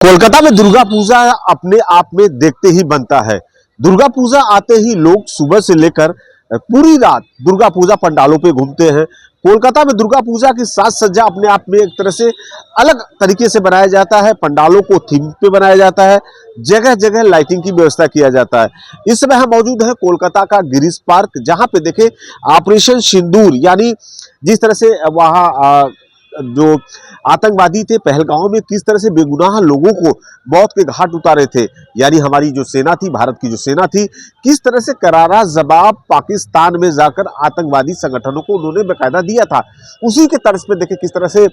कोलकाता में दुर्गा पूजा अपने आप में देखते ही बनता है। दुर्गा पूजा आते ही लोग सुबह से लेकर पूरी रात दुर्गा पूजा पंडालों पे घूमते हैं। कोलकाता में दुर्गा पूजा की साज सज्जा अपने आप में एक तरह से अलग तरीके से बनाया जाता है। पंडालों को थीम पे बनाया जाता है, जगह जगह लाइटिंग की व्यवस्था किया जाता है। इस समय हम मौजूद हैं कोलकाता का गिरीश पार्क, जहां पे देखे ऑपरेशन सिंदूर यानी जिस तरह से वहां जो आतंकवादी थे पहलगांव में किस तरह से बेगुनाह लोगों को मौत के घाट उतारे थे, यानी हमारी जो सेना थी, भारत की जो सेना थी, किस तरह से करारा जवाब पाकिस्तान में जाकर आतंकवादी संगठनों को उन्होंने बेकायदा दिया था। उसी के तर्ज पे देखिए किस तरह से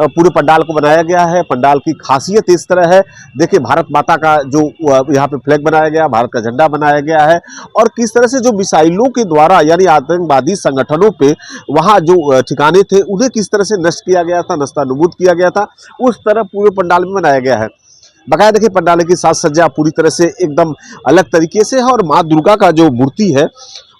पूरे पंडाल को बनाया गया है। पंडाल की खासियत इस तरह है, देखिए भारत माता का जो यहाँ पे फ्लैग बनाया गया, भारत का झंडा बनाया गया है, और किस तरह से जो मिसाइलों के द्वारा यानी आतंकवादी संगठनों पे वहां जो ठिकाने थे उन्हें किस तरह से नष्ट किया गया था, नस्तानुबूद किया गया था, उस तरह पूरे पंडाल में बनाया गया है। बकाया देखिए पंडाल की साज सज्जा पूरी तरह से एकदम अलग तरीके से है और माँ दुर्गा का जो मूर्ति है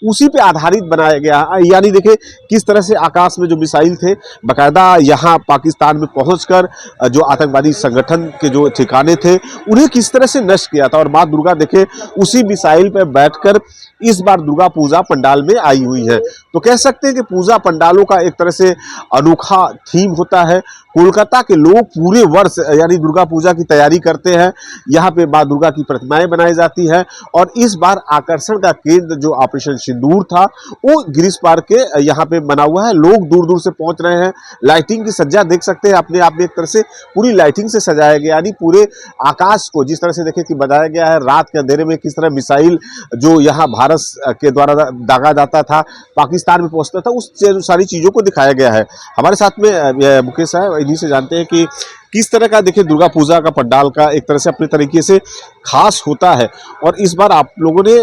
उसी पे आधारित बनाया गया है। यानी देखिए किस तरह से आकाश में जो मिसाइल थे बकायदा यहाँ पाकिस्तान में पहुंचकर जो आतंकवादी संगठन के जो ठिकाने थे उन्हें किस तरह से नष्ट किया था, और माँ दुर्गा देखिए उसी मिसाइल पर बैठकर इस बार दुर्गा पूजा पंडाल में आई हुई है। तो कह सकते हैं कि पूजा पंडालों का एक तरह से अनोखा थीम होता है। कोलकाता के लोग पूरे वर्ष यानी दुर्गा पूजा की तैयारी करते हैं। यहाँ पे माँ दुर्गा की प्रतिमाएं बनाई जाती है, और इस बार आकर्षण का केंद्र जो ऑपरेशन सिंदूर था वो गिरीश पार्क के यहाँ पे बना हुआ है। लोग दूर दूर से पहुंच रहे हैं। लाइटिंग की सज्जा देख सकते हैं, अपने आप में एक तरह से पूरी लाइटिंग से सजाया गया, यानी पूरे आकाश को जिस तरह से देखिए कि बनाया गया है। रात के अंधेरे में किस तरह मिसाइल जो यहाँ भारत के द्वारा दागा जाता था, पाकिस्तान में पहुंचता था, उस सारी चीजों को दिखाया गया है। हमारे साथ में मुकेश साहब, इन्हीं से जानते हैं कि किस तरह का देखिए दुर्गा पूजा का पंडाल का एक तरह से अपने तरीके से खास होता है, और इस बार आप लोगों ने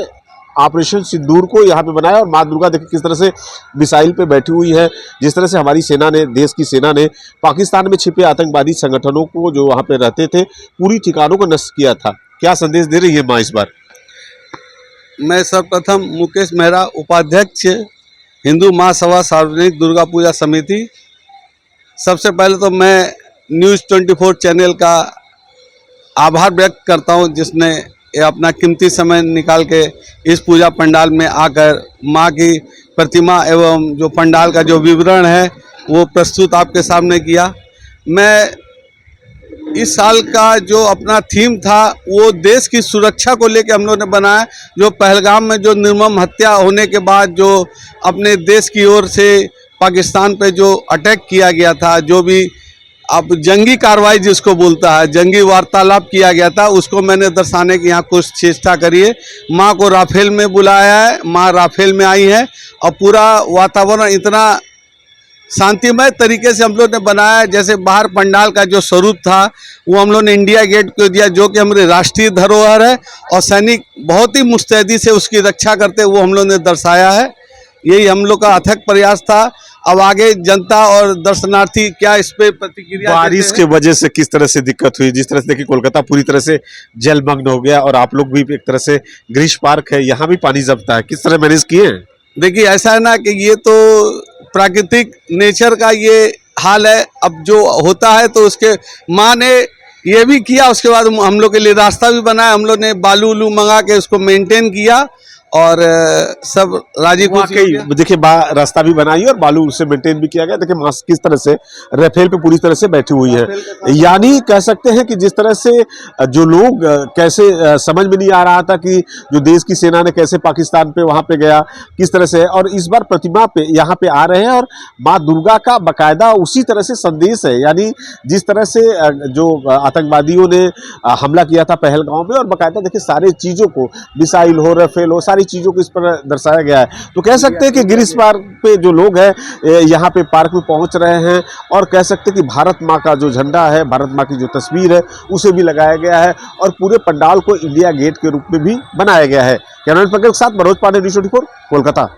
ऑपरेशन सिंदूर को यहाँ पे बनाया, और माँ दुर्गा देखिए किस तरह से मिसाइल पे बैठी हुई है। जिस तरह से हमारी सेना ने, देश की सेना ने पाकिस्तान में छिपे आतंकवादी संगठनों को जो वहाँ पे रहते थे पूरी ठिकानों को नष्ट किया था। क्या संदेश दे रही है माँ इस बार? मैं सर्वप्रथम मुकेश मेहरा, उपाध्यक्ष हिंदू महासभा सार्वजनिक दुर्गा पूजा समिति। सबसे पहले तो मैं न्यूज़ 24 चैनल का आभार व्यक्त करता हूं, जिसने ये अपना कीमती समय निकाल के इस पूजा पंडाल में आकर मां की प्रतिमा एवं जो पंडाल का जो विवरण है वो प्रस्तुत आपके सामने किया। मैं इस साल का जो अपना थीम था वो देश की सुरक्षा को लेकर हम लोगों ने बनाया। जो पहलगाम में जो निर्मम हत्या होने के बाद जो अपने देश की ओर से पाकिस्तान पे जो अटैक किया गया था, जो भी अब जंगी कार्रवाई जिसको बोलता है, जंगी वार्तालाप किया गया था, उसको मैंने दर्शाने की यहाँ कुछ चेष्टा करी है। माँ को राफेल में बुलाया है, माँ राफेल में आई है, और पूरा वातावरण इतना शांतिमय तरीके से हम लोग ने बनाया। जैसे बाहर पंडाल का जो स्वरूप था वो हम लोग ने इंडिया गेट को दिया, जो कि हमारी राष्ट्रीय धरोहर है, और सैनिक बहुत ही मुस्तैदी से उसकी रक्षा करते वो हम लोग ने दर्शाया है। यही हम लोग का अथक प्रयास था। अब आगे जनता और दर्शनार्थी क्या इस पे प्रतिक्रिया। बारिश के वजह से किस तरह से दिक्कत हुई? जिस तरह से देखिए कोलकाता पूरी तरह से जलमग्न हो गया, और आप लोग भी एक तरह से गिरीश पार्क है, यहाँ भी पानी जमता है, किस तरह मैनेज किए? देखिए ऐसा है ना कि ये तो प्राकृतिक नेचर का ये हाल है। अब जो होता है तो उसके माँ ने ये भी किया, उसके बाद हम लोग के लिए रास्ता भी बनाया। हम लोग ने बालू उलू मंगा के उसको मेंटेन किया, और सब राजी खुशी देखिए रास्ता भी बनाई और बालू से मेंटेन भी किया गया। देखिए मास्क किस तरह से राफेल पे पूरी तरह से बैठी हुई है, यानी कह सकते हैं कि जिस तरह से जो लोग कैसे समझ में नहीं आ रहा था कि जो देश की सेना ने कैसे पाकिस्तान पे वहां पे गया किस तरह से, और इस बार प्रतिमा पे यहाँ पे आ रहे हैं, और माँ दुर्गा का बाकायदा उसी तरह से संदेश है। यानी जिस तरह से जो आतंकवादियों ने हमला किया था पहलगांव में, और बाकायदा देखिए सारी चीजों को, मिसाइल हो, राफेल हो, सारी चीजों को इस पर दर्शाया गया है। तो कह सकते हैं कि गिरीश पार्क पे जो लोग हैं यहाँ पे पार्क में पहुंच रहे हैं, और कह सकते हैं कि भारत माँ का जो झंडा है, भारत माँ की जो तस्वीर है उसे भी लगाया गया है, और पूरे पंडाल को इंडिया गेट के रूप में भी बनाया गया है। कैमरामैन पंकज के साथ मनोज पांडे, न्यूज़ 24 कोलकाता।